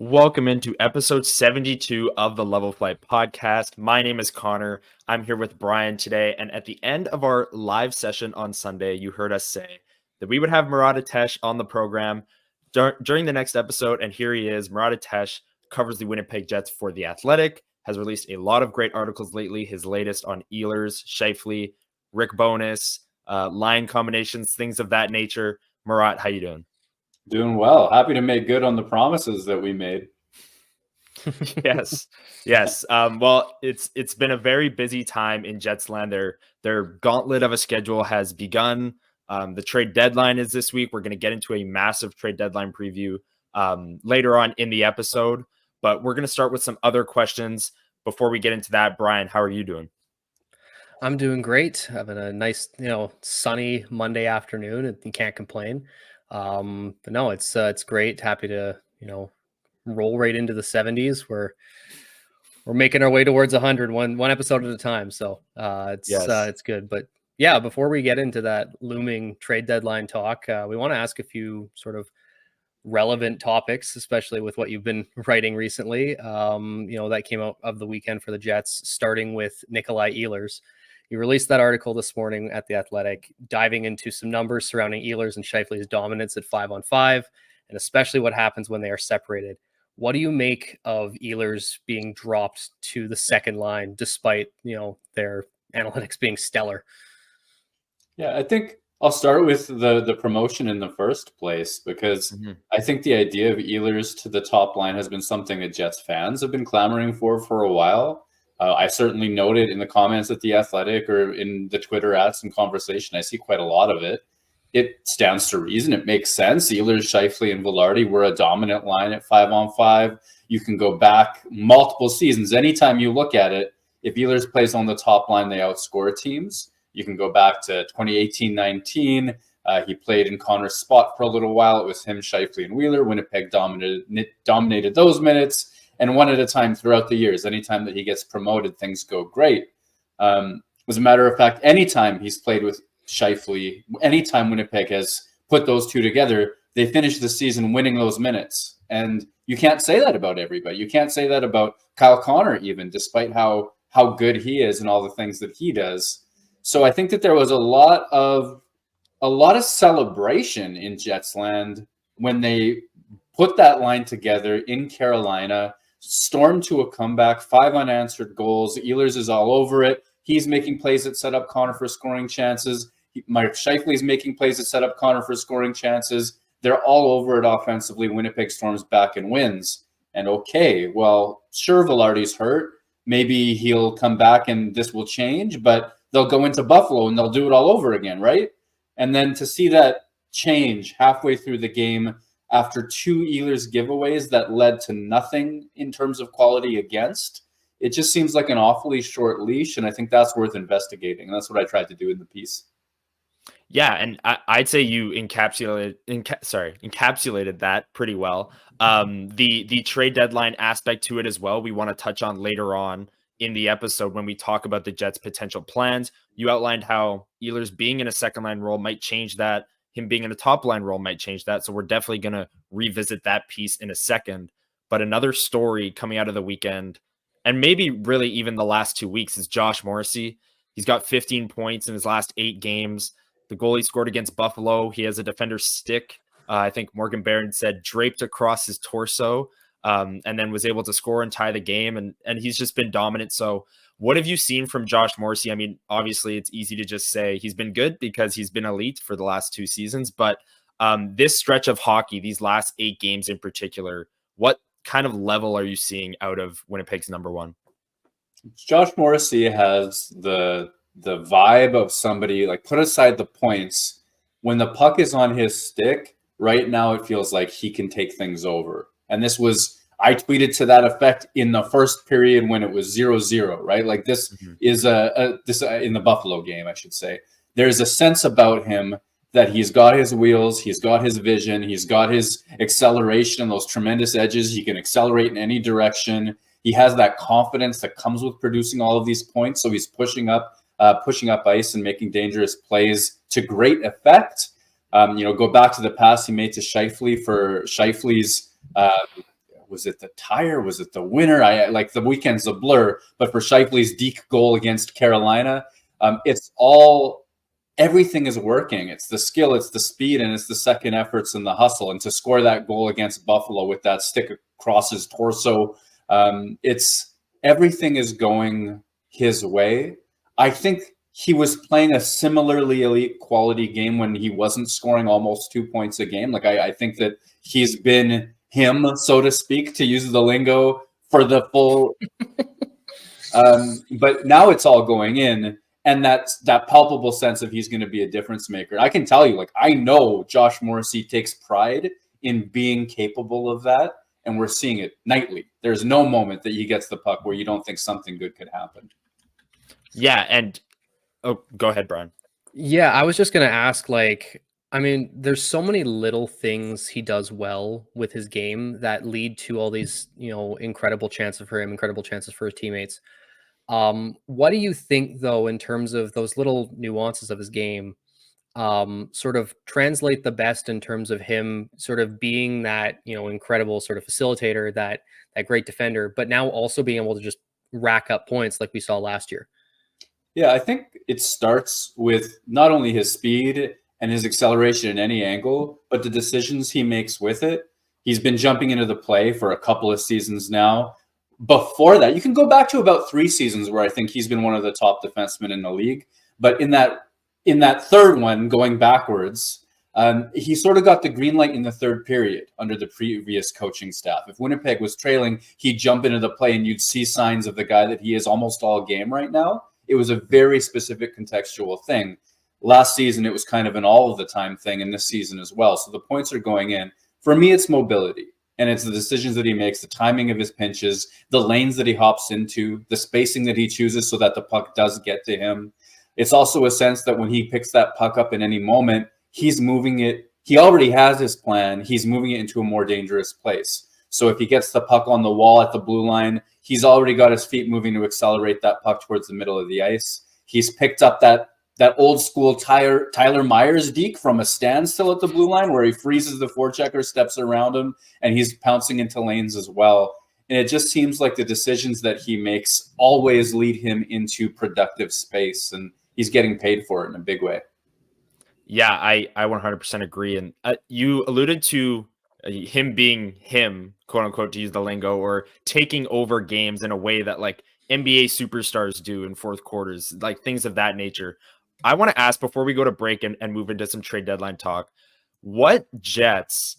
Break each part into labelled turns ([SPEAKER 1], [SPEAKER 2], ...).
[SPEAKER 1] Welcome into episode 72 of the Level Flight podcast. My name is Connor. I'm here with Brian today. And at the end of our live session on Sunday, you heard us say that we would have Murat Ates on the program during the next episode. And here he is. Murat Ates covers the Winnipeg Jets for The Athletic, has released a lot of great articles lately. His latest on Ehlers, Scheifele, Rick Bowness, line combinations, things of that nature. Murat, how you doing?
[SPEAKER 2] Doing well. Happy to make good on the promises that we made.
[SPEAKER 1] Yes. Well, it's been a very busy time in Jetsland. Their gauntlet of a schedule has begun. The trade deadline is this week. We're going to get into a massive trade deadline preview later on in the episode, but we're going to start with some other questions before we get into that. Brian, how are you doing?
[SPEAKER 3] I'm doing great. Having a nice, sunny Monday afternoon, and you can't complain. But no, it's great. Happy to, roll right into the 70s. We're making our way towards 100 one episode at a time. So it's good. But yeah, before we get into that looming trade deadline talk, we want to ask a few sort of relevant topics, especially with what you've been writing recently. That came out of the weekend for the Jets, starting with Nikolaj Ehlers. You released that article this morning at The Athletic, diving into some numbers surrounding Ehlers and Scheifele's dominance at 5-on-5, and especially what happens when they are separated. What do you make of Ehlers being dropped to the second line, despite, their analytics being stellar?
[SPEAKER 2] Yeah, I think I'll start with the promotion in the first place, because I think the idea of Ehlers to the top line has been something that Jets fans have been clamoring for a while. I certainly noted in the comments at The Athletic or in the Twitter ads and conversation, I see quite a lot of it. It stands to reason. It makes sense. Ehlers, Scheifele, and Vilardi were a dominant line at 5-on-5. You can go back multiple seasons. Anytime you look at it, if Ehlers plays on the top line, they outscore teams. You can go back to 2018-19. He played in Connor's spot for a little while. It was him, Scheifele, and Wheeler. Winnipeg dominated those minutes. And one at a time throughout the years. Anytime that he gets promoted, things go great. As a matter of fact, anytime he's played with Scheifele, anytime Winnipeg has put those two together, they finish the season winning those minutes. And you can't say that about everybody. You can't say that about Kyle Connor even, despite how good he is and all the things that he does. So I think that there was a lot of celebration in Jetsland when they put that line together in Carolina, stormed to a comeback, 5 unanswered goals. Ehlers is all over it. He's making plays that set up Connor for scoring chances. Mike Scheifele is making plays that set up Connor for scoring chances. They're all over it offensively. Winnipeg storms back and wins. And okay, well, sure, Vilardi's hurt. Maybe he'll come back and this will change, but they'll go into Buffalo and they'll do it all over again, right? And then to see that change halfway through the game, after 2 Ehlers giveaways that led to nothing in terms of quality against, it just seems like an awfully short leash, and I think that's worth investigating. And that's what I tried to do in the piece.
[SPEAKER 1] Yeah, and I'd say you encapsulated that pretty well. The trade deadline aspect to it as well, we want to touch on later on in the episode when we talk about the Jets' potential plans. You outlined how Ehlers being in a second-line role might change that. Him being in a top line role might change that. So we're definitely going to revisit that piece in a second. But another story coming out of the weekend, and maybe really even the last 2 weeks, is Josh Morrissey. He's got 15 points in his last 8 games. The goal he scored against Buffalo, he has a defender's stick. I think Morgan Barron said draped across his torso, and then was able to score and tie the game. And he's just been dominant. So what have you seen from Josh Morrissey? I mean, obviously it's easy to just say he's been good because he's been elite for the last 2 seasons, but this stretch of hockey, these last 8 games in particular, what kind of level are you seeing out of Winnipeg's number one?
[SPEAKER 2] Josh Morrissey has the vibe of somebody, like, put aside the points, when the puck is on his stick, right now it feels like he can take things over. And I tweeted to that effect in the first period when it was 0-0, right? Like this is this in the Buffalo game, I should say. There's a sense about him that he's got his wheels, he's got his vision, he's got his acceleration and those tremendous edges. He can accelerate in any direction. He has that confidence that comes with producing all of these points. So he's pushing up ice and making dangerous plays to great effect. Go back to the pass he made to Scheifele for Scheifele's Was it the tire? Was it the winner? I like the weekend's a blur, but for Scheifele's deke goal against Carolina, it's all, everything is working. It's the skill, it's the speed, and it's the second efforts and the hustle. And to score that goal against Buffalo with that stick across his torso, it's, everything is going his way. I think he was playing a similarly elite quality game when he wasn't scoring almost 2 points a game. Like I think that he's been him, so to speak, to use the lingo, for the full. But now it's all going in, and that's that palpable sense of he's going to be a difference maker. I can tell you, like, I know Josh Morrissey takes pride in being capable of that, and we're seeing it nightly. There's no moment that he gets the puck where you don't think something good could happen.
[SPEAKER 1] Yeah, and oh, go ahead, Brian.
[SPEAKER 3] Yeah, I was just going to ask, like, I mean, there's so many little things he does well with his game that lead to all these, incredible chances for him, incredible chances for his teammates. What do you think, though, in terms of those little nuances of his game, sort of translate the best in terms of him sort of being that, incredible sort of facilitator, that great defender, but now also being able to just rack up points like we saw last year?
[SPEAKER 2] Yeah, I think it starts with not only his speed and his acceleration in any angle, but the decisions he makes with it. He's been jumping into the play for a couple of seasons now. Before that, you can go back to about 3 seasons where I think he's been one of the top defensemen in the league. But in that third one, going backwards, he sort of got the green light in the third period under the previous coaching staff. If Winnipeg was trailing, he'd jump into the play and you'd see signs of the guy that he is almost all game right now. It was a very specific contextual thing. Last season, it was kind of an all of the time thing, and this season as well. So the points are going in. For me, it's mobility, and it's the decisions that he makes, the timing of his pinches, the lanes that he hops into, the spacing that he chooses so that the puck does get to him. It's also a sense that when he picks that puck up in any moment, he's moving it. He already has his plan. He's moving it into a more dangerous place. So if he gets the puck on the wall at the blue line, he's already got his feet moving to accelerate that puck towards the middle of the ice. He's picked up that old school Tyler Myers deke from a standstill at the blue line where he freezes the forechecker, steps around him, and he's pouncing into lanes as well. And it just seems like the decisions that he makes always lead him into productive space, and he's getting paid for it in a big way.
[SPEAKER 1] Yeah, I 100% agree. And you alluded to him being him, quote unquote, to use the lingo, or taking over games in a way that like NBA superstars do in fourth quarters, like things of that nature. I want to ask before we go to break and move into some trade deadline talk, what Jets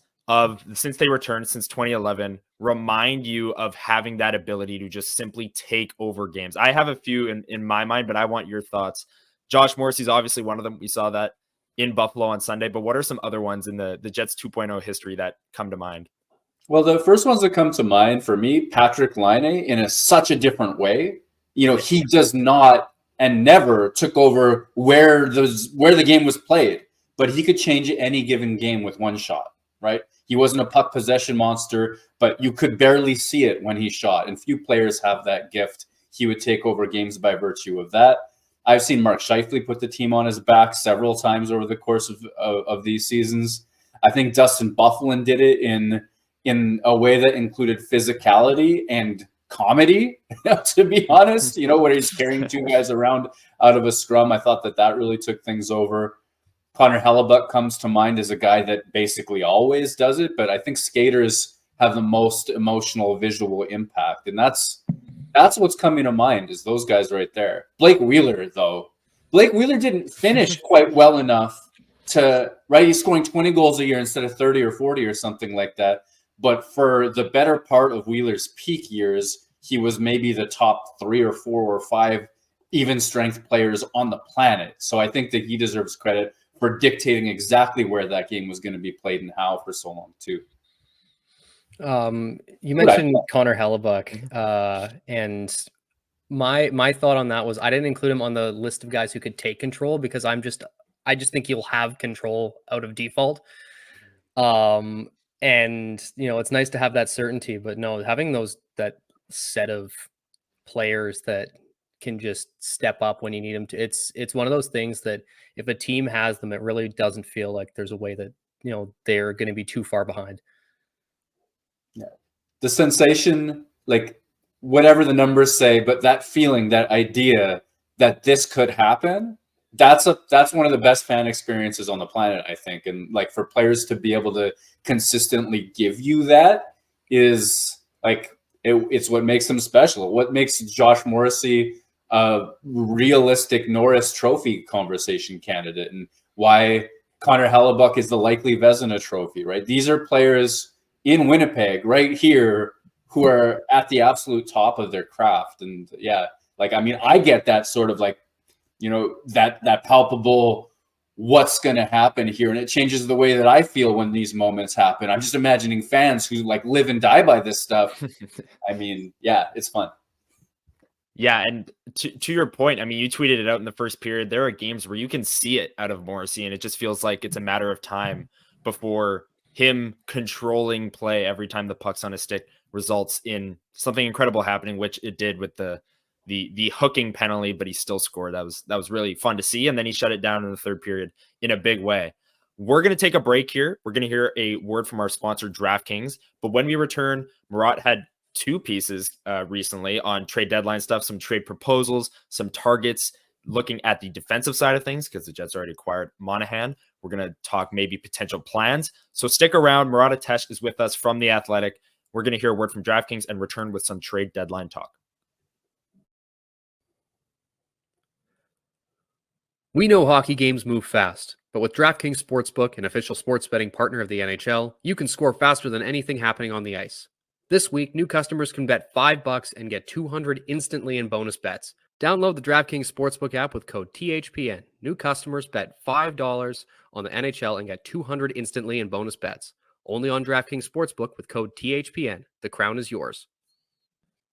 [SPEAKER 1] since they returned since 2011 remind you of having that ability to just simply take over games? I have a few in my mind, but I want your thoughts. Josh Morrissey is obviously one of them. We saw that in Buffalo on Sunday, but what are some other ones in the Jets 2.0 history that come to mind?
[SPEAKER 2] Well, the first ones that come to mind for me, Patrick Laine, in such a different way. He does not and never took over where the game was played, but he could change any given game with one shot, right? He wasn't a puck possession monster, but you could barely see it when he shot, and few players have that gift. He would take over games by virtue of that. I've seen Mark Scheifele put the team on his back several times over the course of these seasons. I think Dustin Byfuglien did it in a way that included physicality and comedy, to be honest, where he's carrying 2 guys around out of a scrum. I thought that really took things over. Connor Hellebuyck comes to mind as a guy that basically always does it, but I think skaters have the most emotional visual impact, and that's what's coming to mind, is those guys right there. Blake Wheeler, though. Blake Wheeler didn't finish quite well enough to, right? He's scoring 20 goals a year instead of 30 or 40 or something like that. But for the better part of Wheeler's peak years, he was maybe the top 3 or 4 or 5 even strength players on the planet. So I think that he deserves credit for dictating exactly where that game was going to be played and how for so long too.
[SPEAKER 3] You mentioned Connor Hellebuyck, and my thought on that was I didn't include him on the list of guys who could take control because I just think he'll have control out of default. And it's nice to have that certainty, but no, having that set of players that can just step up when you need them to, it's one of those things that if a team has them, it really doesn't feel like there's a way that they're going to be too far behind.
[SPEAKER 2] Yeah. the sensation, like whatever the numbers say, but that feeling, that idea that this could happen, that's one of the best fan experiences on the planet, I think. And like for players to be able to consistently give you that is like it's what makes them special. What makes Josh Morrissey a realistic Norris Trophy conversation candidate, and why Connor Hellebuyck is the likely Vezina Trophy, right? These are players in Winnipeg right here who are at the absolute top of their craft. And yeah, like, I mean, I get that sort of like, you know, that palpable what's going to happen here. And it changes the way that I feel when these moments happen. I'm just imagining fans who like live and die by this stuff. I mean, yeah, it's fun.
[SPEAKER 1] Yeah, and to your point, I mean, you tweeted it out in the first period. There are games where you can see it out of Morrissey, and it just feels like it's a matter of time before him controlling play every time the puck's on his stick results in something incredible happening, which it did with the hooking penalty, but he still scored. That was really fun to see, and then he shut it down in the third period in a big way. We're going to take a break here. We're going to hear a word from our sponsor, DraftKings. But when we return, Murat had two pieces recently on trade deadline stuff, some trade proposals, some targets, looking at the defensive side of things because the Jets already acquired Monahan. We're going to talk maybe potential plans. So stick around. Murat Ates is with us from The Athletic. We're going to hear a word from DraftKings and return with some trade deadline talk.
[SPEAKER 3] We know hockey games move fast, but with DraftKings Sportsbook, an official sports betting partner of the NHL, you can score faster than anything happening on the ice. This week, new customers can bet $5 and get $200 instantly in bonus bets. Download the DraftKings Sportsbook app with code THPN. New customers bet $5 on the NHL and get $200 instantly in bonus bets. Only on DraftKings Sportsbook with code THPN. The crown is yours.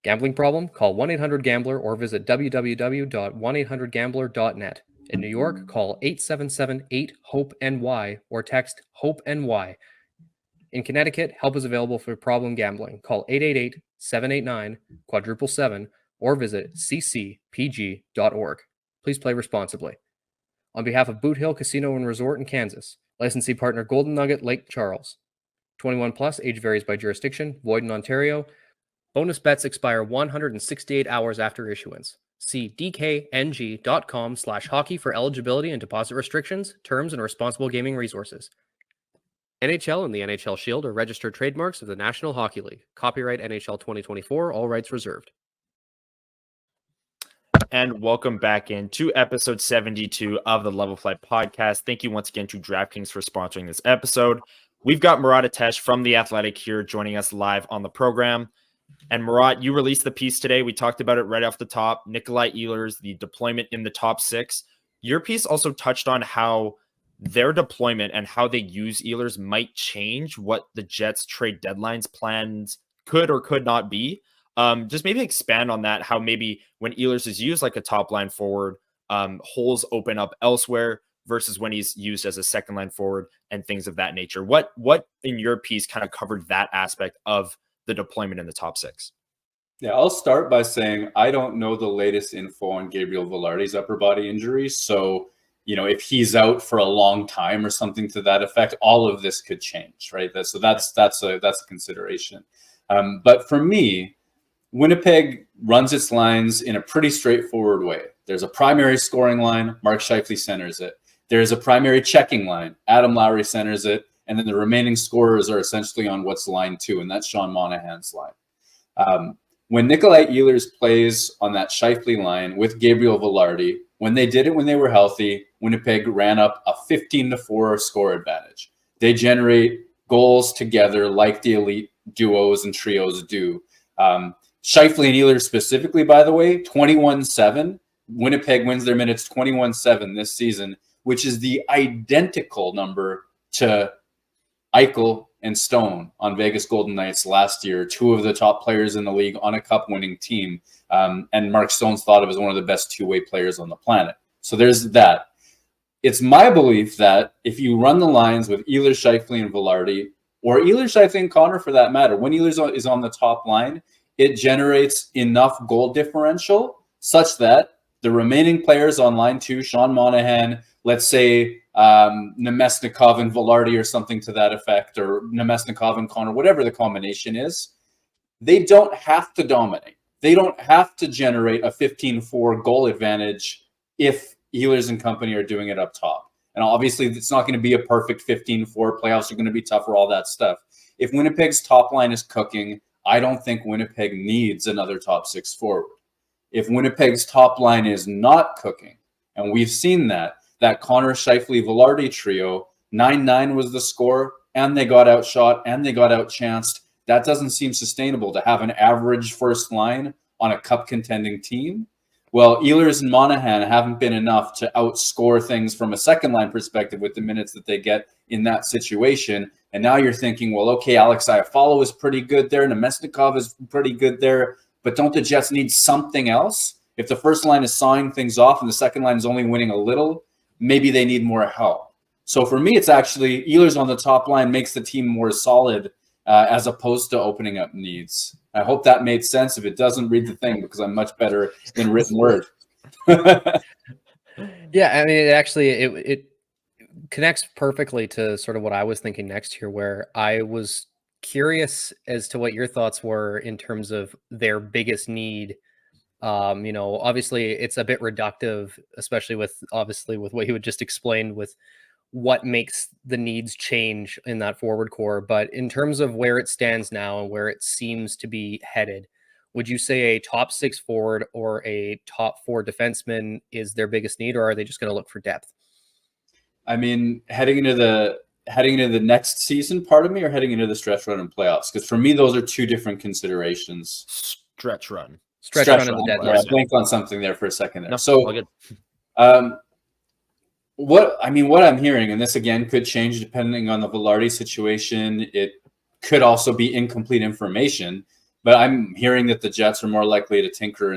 [SPEAKER 3] Gambling problem? Call 1-800-GAMBLER or visit www.1800gambler.net. In New York, call 877-8-HOPE-NY or text HOPE-NY. In Connecticut, help is available for problem gambling. Call 888-789-7777 or visit ccpg.org. Please play responsibly. On behalf of Boot Hill Casino and Resort in Kansas, licensee partner Golden Nugget Lake Charles. 21 plus, age varies by jurisdiction, void in Ontario. Bonus bets expire 168 hours after issuance. See dkng.com/hockey for eligibility and deposit restrictions, terms, and responsible gaming resources. NHL and the NHL Shield are registered trademarks of the National Hockey League. Copyright NHL 2024, all rights reserved.
[SPEAKER 1] And welcome back into episode 72 of the Level Flight podcast. Thank you once again to DraftKings for sponsoring this episode. We've got Murat Ates from The Athletic here joining us live on the program. And Murat, you released the piece today. We talked about it right off the top. Nikolaj Ehlers, the deployment in the top six. Your piece also touched on how their deployment and how they use Ehlers might change what the Jets trade deadlines plans could or could not be. Just maybe expand on that, how maybe when Ehlers is used like a top line forward, holes open up elsewhere versus when he's used as a second line forward and things of that nature. What in your piece kind of covered that aspect of the deployment in the top six?
[SPEAKER 2] Yeah, I'll start by saying I don't know the latest info on Gabriel Vilardi's upper body injury. So, you know, if he's out for a long time or something to that effect, all of this could change, right? So that's a consideration. But for me, Winnipeg runs its lines in a pretty straightforward way. There's a primary scoring line, Mark Scheifele centers it. There's a primary checking line, Adam Lowry centers it. And then the remaining scorers are essentially on what's line two, and that's Sean Monahan's line. When Nikolaj Ehlers plays on that Scheifele line with Gabriel Vilardi, when they did it when they were healthy, Winnipeg ran up a 15-4 score advantage. They generate goals together like the elite duos and trios do. Scheifele and Ehlers specifically, by the way, 21-7. Winnipeg wins their minutes 21-7 this season, which is the identical number to Eichel and Stone on Vegas Golden Knights last year, two of the top players in the league on a cup-winning team. And Mark Stone's thought of as one of the best two-way players on the planet. So there's that. It's my belief that if you run the lines with Ehlers, Scheifele, and Vilardi, or Ehlers, Scheifele, and Connor for that matter, when Ehlers is on the top line, it generates enough goal differential such that the remaining players on line two, Sean Monahan, let's say Nemesnikov and Vilardi or something to that effect, or Nemesnikov and Connor, whatever the combination is, they don't have to dominate. They don't have to generate a 15-4 goal advantage if Ehlers and company are doing it up top. And obviously, it's not going to be a perfect 15-4. Playoffs are going to be tougher, all that stuff. If Winnipeg's top line is cooking, I don't think Winnipeg needs another top six forward. If Winnipeg's top line is not cooking, and we've seen that Connor Scheifele-Velarde trio, 9-9 was the score, and they got outshot, and they got outchanced. That doesn't seem sustainable to have an average first line on a cup contending team. Well, Ehlers and Monahan haven't been enough to outscore things from a second line perspective with the minutes that they get in that situation. And now you're thinking, well, okay, Alex Iafallo is pretty good there. Nemesnikov is pretty good there. But don't the Jets need something else? If the first line is sawing things off and the second line is only winning a little, maybe they need more help. So for me, it's actually Ehlers on the top line makes the team more solid as opposed to opening up needs. I hope that made sense. If it doesn't, read the thing because I'm much better in written word.
[SPEAKER 3] Yeah, I mean, it connects perfectly to sort of what I was thinking next here, where I was curious as to what your thoughts were in terms of their biggest need. Obviously it's a bit reductive, especially with what you had just explained with what makes the needs change in that forward core. But in terms of where it stands now and where it seems to be headed, would you say a top six forward or a top four defenseman is their biggest need, or are they just going to look for depth?
[SPEAKER 2] I mean, heading into the next season, part of me, or heading into the stretch run and playoffs? Because for me, those are two different considerations.
[SPEAKER 1] Stretch run.
[SPEAKER 3] Stretch run and the deadline.
[SPEAKER 2] I blanked on something there for a second there.
[SPEAKER 1] No,
[SPEAKER 2] so
[SPEAKER 1] all good.
[SPEAKER 2] What I'm hearing, and this again could change depending on the Velarde situation. It could also be incomplete information, but I'm hearing that the Jets are more likely to tinker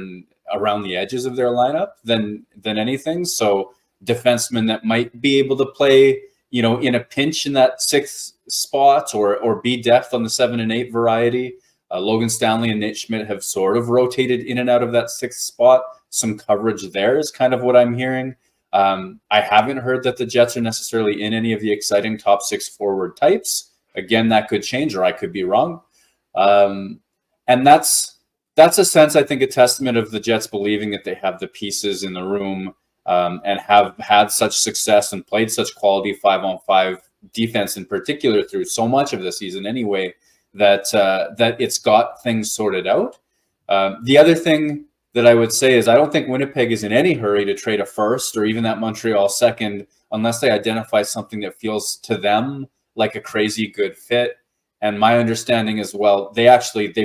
[SPEAKER 2] around the edges of their lineup than anything. So defensemen that might be able to play, in a pinch in that sixth spot or be depth on the 7 and 8 variety. Logan Stanley and Nate Schmidt have sort of rotated in and out of that sixth spot. Some coverage there is kind of what I'm hearing. I haven't heard that the Jets are necessarily in any of the exciting top six forward types. Again, that could change, or I could be wrong. And that's a sense, I think, a testament of the Jets believing that they have the pieces in the room and have had such success and played such quality 5-on-5 defense in particular through so much of the season anyway, that it's got things sorted out. The other thing that I would say is I don't think Winnipeg is in any hurry to trade a first or even that Montreal second unless they identify something that feels to them like a crazy good fit. And my understanding is, well, they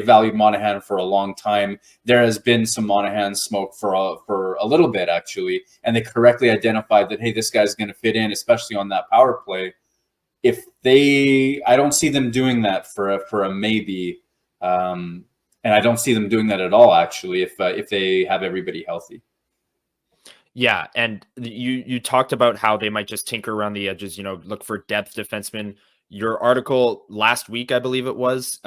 [SPEAKER 2] valued Monahan for a long time. There has been some Monahan smoke for a little bit, actually. And they correctly identified that, hey, this guy's going to fit in, especially on that power play. I don't see them doing that for a maybe. And I don't see them doing that at all, actually, if they have everybody healthy.
[SPEAKER 1] Yeah, and you talked about how they might just tinker around the edges, look for depth defensemen. Your article last week, I believe it was,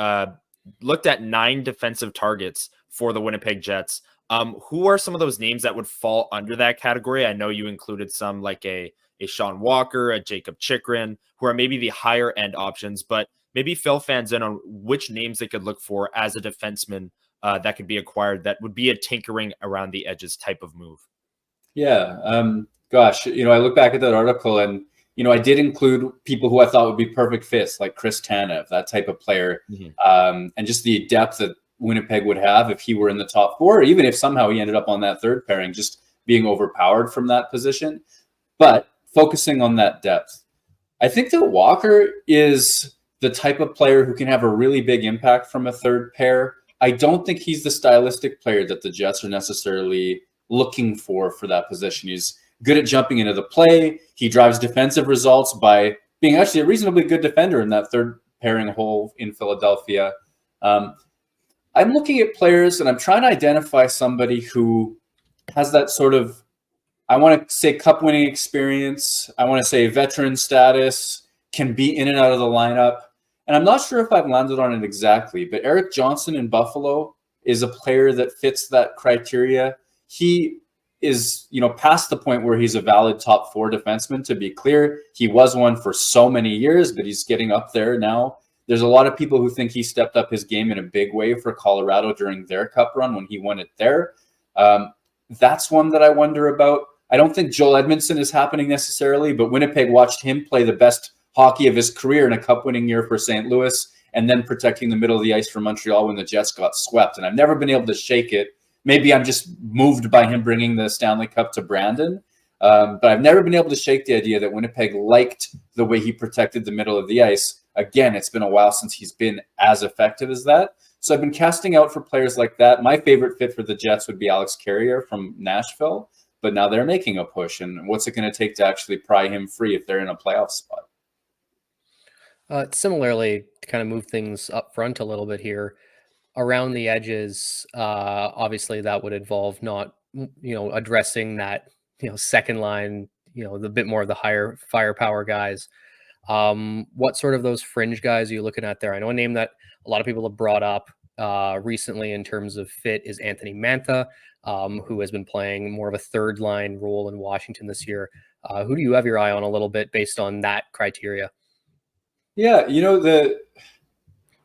[SPEAKER 1] looked at 9 defensive targets for the Winnipeg Jets. Who are some of those names that would fall under that category? I know you included some like a Sean Walker, a Jacob Chikrin, who are maybe the higher end options, but maybe fill fans in on which names they could look for as a defenseman that could be acquired that would be a tinkering around the edges type of move.
[SPEAKER 2] Yeah. Gosh, I look back at that article and, I did include people who I thought would be perfect fits, like Chris Tanev, that type of player, and just the depth that Winnipeg would have if he were in the top 4, or even if somehow he ended up on that third pairing, just being overpowered from that position. But focusing on that depth, I think that Walker is the type of player who can have a really big impact from a third pair. I don't think he's the stylistic player that the Jets are necessarily looking for that position. He's good at jumping into the play. He drives defensive results by being actually a reasonably good defender in that third pairing hole in Philadelphia. I'm looking at players and I'm trying to identify somebody who has that sort of, I want to say, cup winning experience. I want to say veteran status, can be in and out of the lineup. And I'm not sure if I've landed on it exactly, but Eric Johnson in Buffalo is a player that fits that criteria. He is, past the point where he's a valid top 4 defenseman. To be clear, he was one for so many years, but he's getting up there now. There's a lot of people who think he stepped up his game in a big way for Colorado during their cup run when he won it there. That's one that I wonder about. I don't think Joel Edmondson is happening necessarily, but Winnipeg watched him play the best hockey of his career in a cup-winning year for St. Louis, and then protecting the middle of the ice for Montreal when the Jets got swept. And I've never been able to shake it. Maybe I'm just moved by him bringing the Stanley Cup to Brandon. But I've never been able to shake the idea that Winnipeg liked the way he protected the middle of the ice. Again, it's been a while since he's been as effective as that. So I've been casting out for players like that. My favorite fit for the Jets would be Alex Carrier from Nashville. But now they're making a push. And what's it going to take to actually pry him free if they're in a playoff spot?
[SPEAKER 3] Similarly, to kind of move things up front a little bit here, around the edges, obviously that would involve not, addressing that, second line, the bit more of the higher firepower guys. What sort of those fringe guys are you looking at there? I know a name that a lot of people have brought up recently in terms of fit is Anthony Mantha, who has been playing more of a third line role in Washington this year. Who do you have your eye on a little bit based on that criteria?
[SPEAKER 2] Yeah,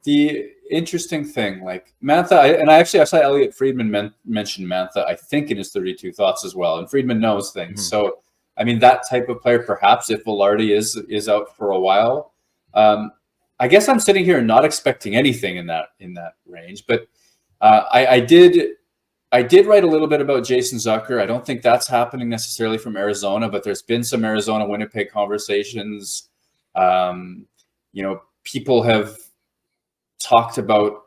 [SPEAKER 2] the interesting thing, like Mantha, I saw Elliot Friedman mention Mantha, I think, in his 32 Thoughts as well. And Friedman knows things. Mm-hmm. So, I mean, that type of player, perhaps if Velarde is out for a while, I guess I'm sitting here and not expecting anything in that range. But I did write a little bit about Jason Zucker. I don't think that's happening necessarily from Arizona, but there's been some Arizona-Winnipeg conversations. People have talked about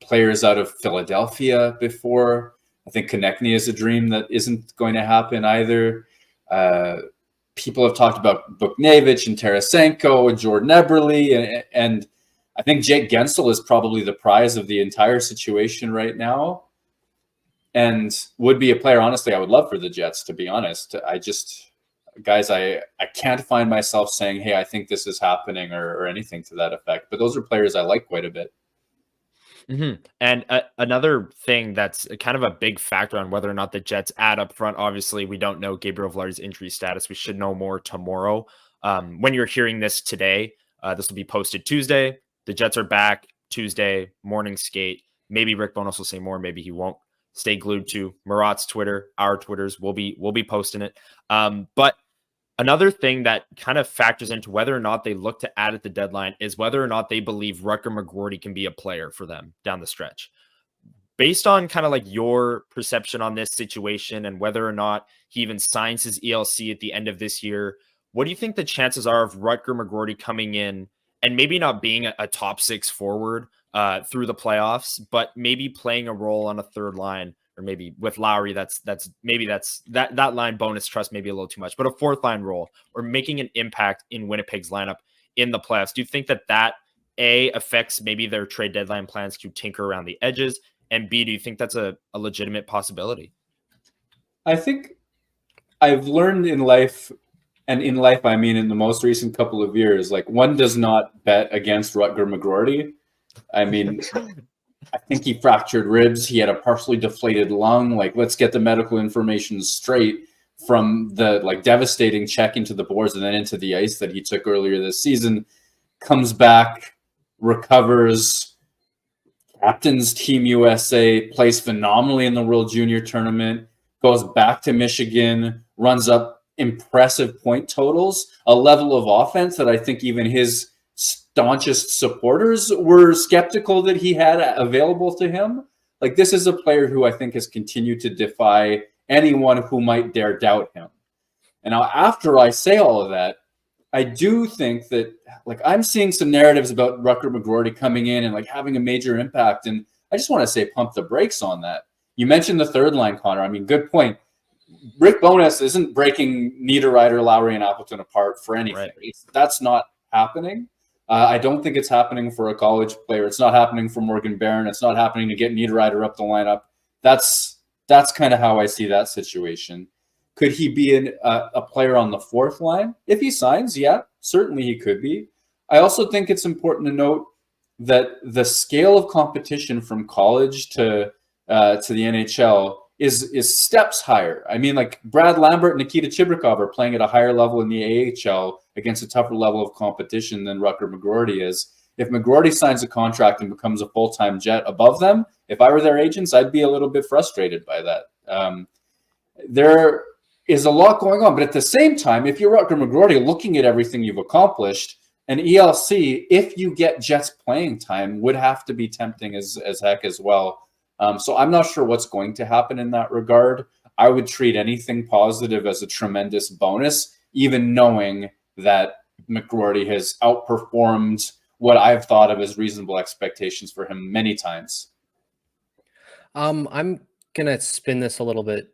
[SPEAKER 2] players out of Philadelphia before. I think Konechny is a dream that isn't going to happen either. People have talked about Buchnevich and Tarasenko and Jordan Eberle. And I think Jake Gensel is probably the prize of the entire situation right now. And would be a player, honestly, I would love for the Jets, to be honest. Guys, I can't find myself saying, hey, I think this is happening or anything to that effect. But those are players I like quite a bit.
[SPEAKER 1] Mm-hmm. And another thing that's kind of a big factor on whether or not the Jets add up front, obviously, we don't know Gabriel Velarde's injury status. We should know more tomorrow. When you're hearing this today, this will be posted Tuesday. The Jets are back Tuesday, morning skate. Maybe Rick Bowness will say more. Maybe he won't. Stay glued to Murat's Twitter, our Twitters. We'll be posting it. But another thing that kind of factors into whether or not they look to add at the deadline is whether or not they believe Rutger McGroarty can be a player for them down the stretch. Based on kind of like your perception on this situation and whether or not he even signs his ELC at the end of this year, what do you think the chances are of Rutger McGroarty coming in and maybe not being a top six forward through the playoffs, but maybe playing a role on a third line? Or maybe with Lowry, that's that line bonus trust maybe a little too much, but a fourth line role or making an impact in Winnipeg's lineup in the playoffs. Do you think that A, affects maybe their trade deadline plans to tinker around the edges? And B, do you think that's a legitimate possibility?
[SPEAKER 2] I think I've learned in life, and in life, I mean in the most recent couple of years, like one does not bet against Rutger McGroarty. I mean, I think he fractured ribs. He had a partially deflated lung. Like, let's get the medical information straight from the devastating check into the boards and then into the ice that he took earlier this season. Comes back, recovers, captains Team USA, plays phenomenally in the World Junior Tournament, goes back to Michigan, runs up impressive point totals, a level of offense that I think even his staunchest supporters were skeptical that he had available to him. Like, this is a player who I think has continued to defy anyone who might dare doubt him. And now, after I say all of that, I do think that, I'm seeing some narratives about Rutger McGroarty coming in and having a major impact. And I just want to say, pump the brakes on that. You mentioned the third line, Connor. I mean, good point. Rick Bowness isn't breaking Niederreiter, Lowry, and Appleton apart for anything. Right. That's not happening. I don't think it's happening for a college player. It's not happening for Morgan Barron. It's not happening to get Niederreiter up the lineup. That's kind of how I see that situation. Could he be a player on the fourth line? If he signs, yeah, certainly he could be. I also think it's important to note that the scale of competition from college to the NHL is steps higher. I mean, Brad Lambert and Nikita Chibrikov are playing at a higher level in the AHL against a tougher level of competition than Rutger McGroarty is. if McGroarty signs a contract and becomes a full-time Jet above them, if I were their agents, I'd be a little bit frustrated by that. There is a lot going on, but at the same time, if you're Rutger McGroarty looking at everything you've accomplished, an ELC, if you get Jets playing time, would have to be tempting as heck as well. So I'm not sure what's going to happen in that regard. I would treat anything positive as a tremendous bonus, even knowing that McGroarty has outperformed what I've thought of as reasonable expectations for him many times.
[SPEAKER 3] I'm gonna spin this a little bit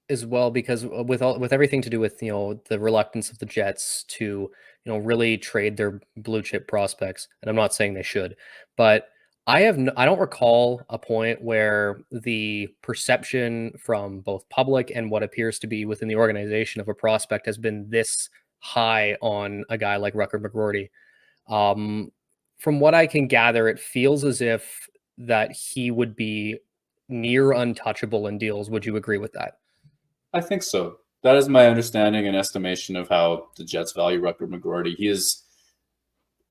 [SPEAKER 3] as well, because with everything to do with the reluctance of the Jets to really trade their blue chip prospects, and I'm not saying they should, but I don't recall a point where the perception from both public and what appears to be within the organization of a prospect has been this high on a guy like Rutger McGroarty. From what I can gather, it feels as if that he would be near untouchable in deals. Would you agree with that?
[SPEAKER 2] I think so. That is my understanding and estimation of how the Jets value Rutger McGroarty. He is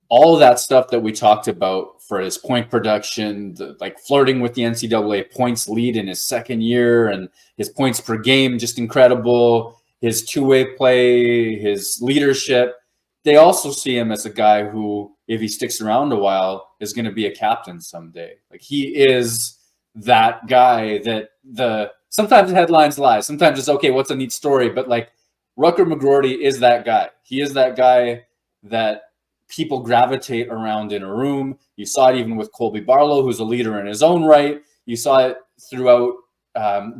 [SPEAKER 2] all of that stuff that we talked about for his point production, like flirting with the NCAA points lead in his second year, and his points per game, just incredible. His two-way play, his leadership. They also see him as a guy who, if he sticks around a while, is going to be a captain someday. Like, he is that guy that sometimes headlines lie. Sometimes it's okay, what's a neat story? But like, Rutger McGroarty is that guy. He is that guy that people gravitate around in a room. You saw it even with Colby Barlow, who's a leader in his own right. You saw it throughout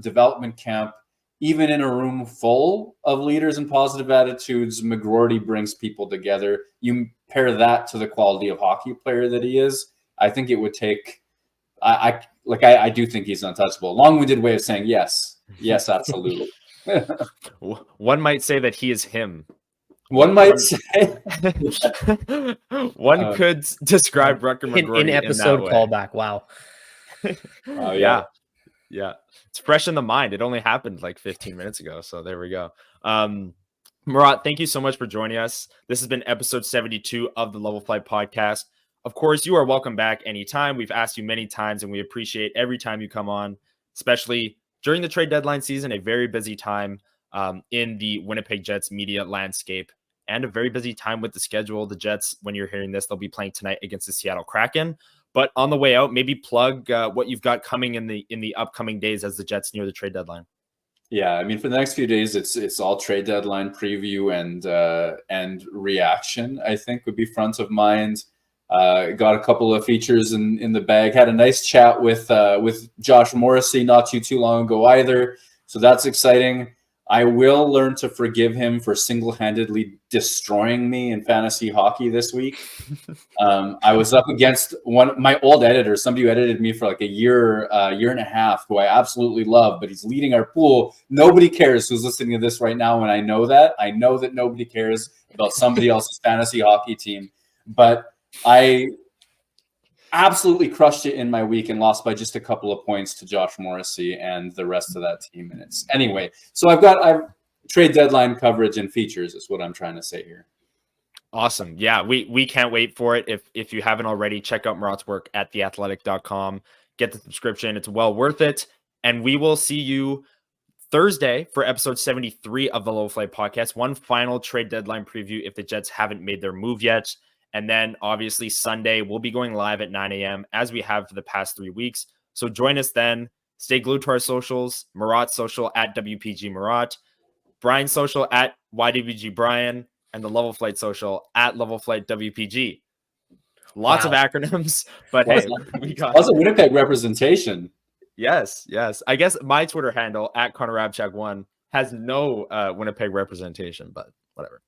[SPEAKER 2] development camp. Even in a room full of leaders and positive attitudes, McGroarty brings people together. You pair that to the quality of hockey player that he is, I think it would take I do think he's untouchable. Long-winded way of saying yes. Yes, absolutely.
[SPEAKER 1] One might say that he is him.
[SPEAKER 2] One might say.
[SPEAKER 1] One could describe Rutger McGroarty
[SPEAKER 3] in episode
[SPEAKER 1] in that
[SPEAKER 3] callback. Wow.
[SPEAKER 1] Yeah. It's fresh in the mind. It only happened like 15 minutes ago. So there we go. Murat, thank you so much for joining us. This has been episode 72 of the Level Flight podcast. Of course, you are welcome back anytime. We've asked you many times, and we appreciate every time you come on, especially during the trade deadline season, a very busy time in the Winnipeg Jets media landscape, and a very busy time with the schedule. The Jets, when you're hearing this, they'll be playing tonight against the Seattle Kraken. But on the way out, maybe plug what you've got coming in the upcoming days as the Jets near the trade deadline.
[SPEAKER 2] Yeah, I mean, for the next few days, it's all trade deadline preview and reaction, I think, would be front of mind. Got a couple of features in the bag. Had a nice chat with Josh Morrissey not too long ago either. So that's exciting. I will learn to forgive him for single-handedly destroying me in fantasy hockey this week. I was up against my old editor, somebody who edited me for like a year and a half, who I absolutely love, but he's leading our pool. Nobody cares who's listening to this right now, and I know that. I know that nobody cares about somebody else's fantasy hockey team, but I absolutely crushed it in my week and lost by just a couple of points to Josh Morrissey and the rest of that team. And it's anyway. So I've trade deadline coverage and features is what I'm trying to say here.
[SPEAKER 1] Awesome. Yeah, we can't wait for it. If you haven't already, check out Murat's work at theathletic.com. Get the subscription. It's well worth it. And we will see you Thursday for episode 73 of the Low Flight podcast. One final trade deadline preview if the Jets haven't made their move yet. And then obviously Sunday, we'll be going live at 9 a.m. as we have for the past 3 weeks. So join us then. Stay glued to our socials. Murat's social at WPG Murat. Brian's social at YWG Brian. And the Level Flight social at Level Flight WPG. Lots of acronyms, but hey, we got
[SPEAKER 2] lots of Winnipeg representation.
[SPEAKER 1] Yes. I guess my Twitter handle at Connor Rabchak1 has no Winnipeg representation, but whatever.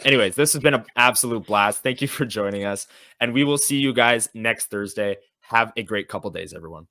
[SPEAKER 1] Anyways, this has been an absolute blast. Thank you for joining us, and we will see you guys next Thursday. Have a great couple days, everyone.